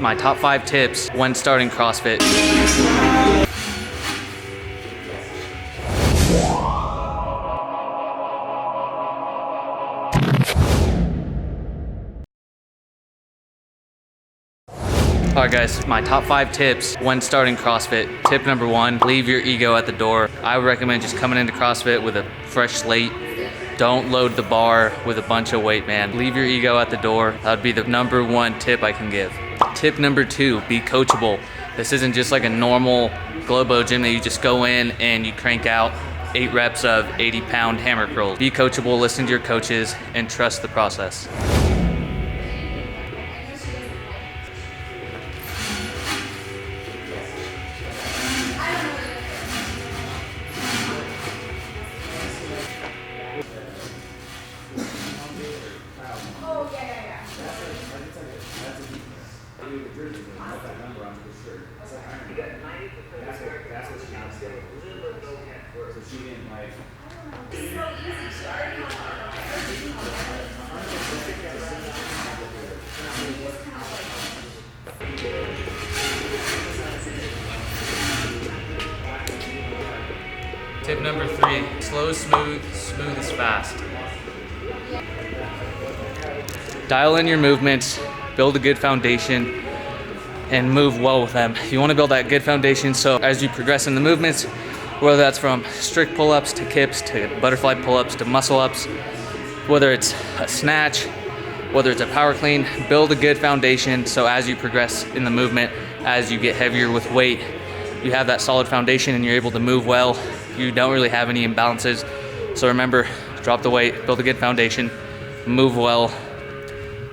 My top 5 tips when starting CrossFit. Alright guys, my top 5 tips when starting CrossFit. Tip number 1, leave your ego at the door. I would recommend just coming into CrossFit with a fresh slate. Don't load the bar with a bunch of weight, man. Leave your ego at the door. That would be the number 1 tip I can give. Tip number 2, be coachable. This isn't just like a normal Globo gym that you just go in and you crank out 8 reps of 80-pound hammer curls. Be coachable, listen to your coaches, and trust the process. Tip number 3, slow, smooth is fast. Dial in your movements, build a good foundation, and move well with them. You want to build that good foundation so as you progress in the movements, whether that's from strict pull-ups to kips to butterfly pull-ups to muscle-ups, whether it's a snatch, whether it's a power clean, build a good foundation so as you progress in the movement, as you get heavier with weight, you have that solid foundation and you're able to move well. You don't really have any imbalances. So remember, drop the weight, build a good foundation, move well,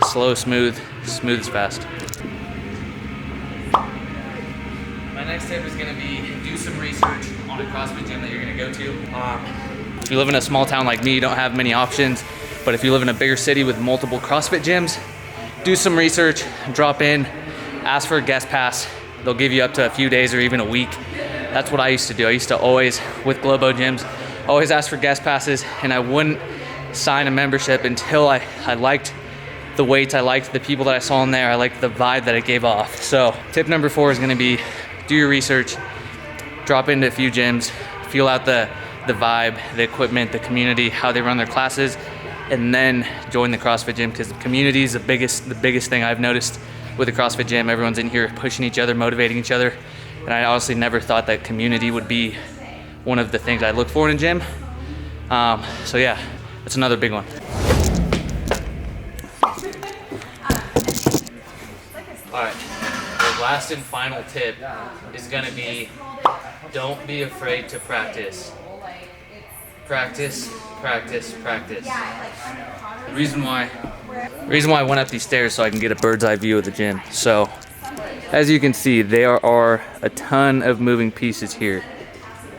slow, smooth is fast. My next tip is gonna be do some research on a CrossFit gym that you're gonna go to. If you live in a small town like me, you don't have many options, but if you live in a bigger city with multiple CrossFit gyms, do some research, drop in, ask for a guest pass. They'll give you up to a few days or even a week. That's what I used to do. I used to always, with Globo gyms, always ask for guest passes, and I wouldn't sign a membership until I liked the weights, I liked the people that I saw in there, I liked the vibe that it gave off. So tip number 4 is gonna be do your research, drop into a few gyms, feel out the vibe, the equipment, the community, how they run their classes, and then join the CrossFit gym, because the community is the biggest thing I've noticed with the CrossFit gym. Everyone's in here pushing each other, motivating each other. And I honestly never thought that community would be one of the things I look for in a gym. So yeah, that's another big one. All right, the last and final tip is gonna be, don't be afraid to practice. Practice, practice, practice. The reason why I went up these stairs so I can get a bird's eye view of the gym. So, as you can see, there are a ton of moving pieces here.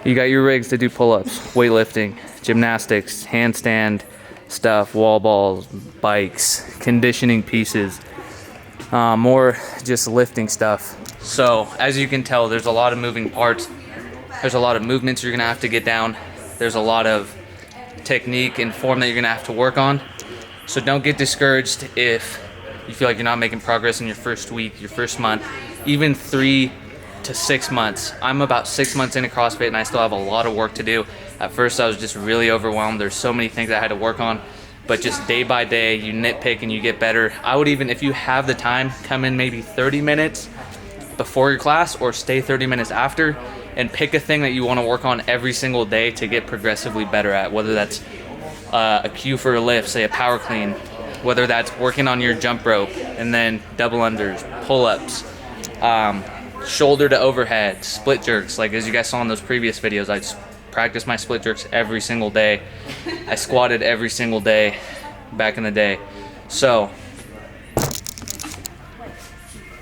You got your rigs to do pull-ups, weightlifting, gymnastics, handstand stuff, wall balls, bikes, conditioning pieces, more just lifting stuff. So, as you can tell, there's a lot of moving parts. There's a lot of movements you're gonna have to get down. There's a lot of technique and form that you're gonna have to work on. So don't get discouraged if you feel like you're not making progress in your first week, your first month, even 3 to 6 months. I'm about 6 months into CrossFit and I still have a lot of work to do. At first I was just really overwhelmed. There's so many things I had to work on, but just day by day, you nitpick and you get better. I would even, if you have the time, come in maybe 30 minutes before your class or stay 30 minutes after and pick a thing that you want to work on every single day to get progressively better at, whether that's a cue for a lift, say a power clean, whether that's working on your jump rope and then double unders, pull-ups, shoulder to overhead, split jerks. Like as you guys saw in those previous videos, I practiced my split jerks every single day. I squatted every single day back in the day. So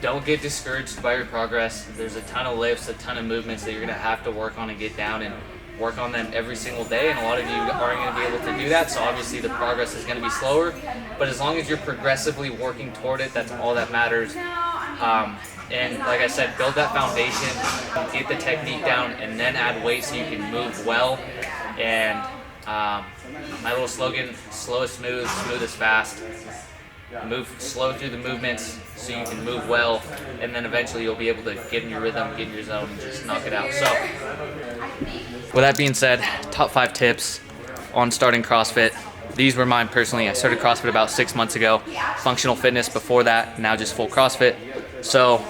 don't get discouraged by your progress. There's a ton of lifts, a ton of movements that you're gonna have to work on and get down and work on them every single day, and a lot of you aren't going to be able to do that, so obviously the progress is going to be slower, but as long as you're progressively working toward it, that's all that matters. And like I said, build that foundation, get the technique down, and then add weight so you can move well. And my little slogan, slow is smooth, smooth is fast. Move slow through the movements so you can move well, and then eventually you'll be able to get in your rhythm, get in your zone, and just knock it out. So with that being said, top 5 tips on starting CrossFit. These were mine personally. I started CrossFit about 6 months ago. Functional fitness before that, now just full CrossFit. So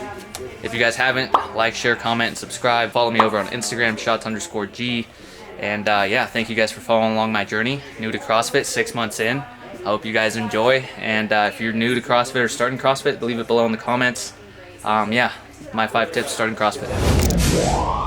if you guys haven't, like, share, comment, and subscribe. Follow me over on Instagram, shots_G. And yeah, thank you guys for following along my journey. New to CrossFit, 6 months in. I hope you guys enjoy. And if you're new to CrossFit or starting CrossFit, leave it below in the comments. Yeah, my 5 tips starting CrossFit.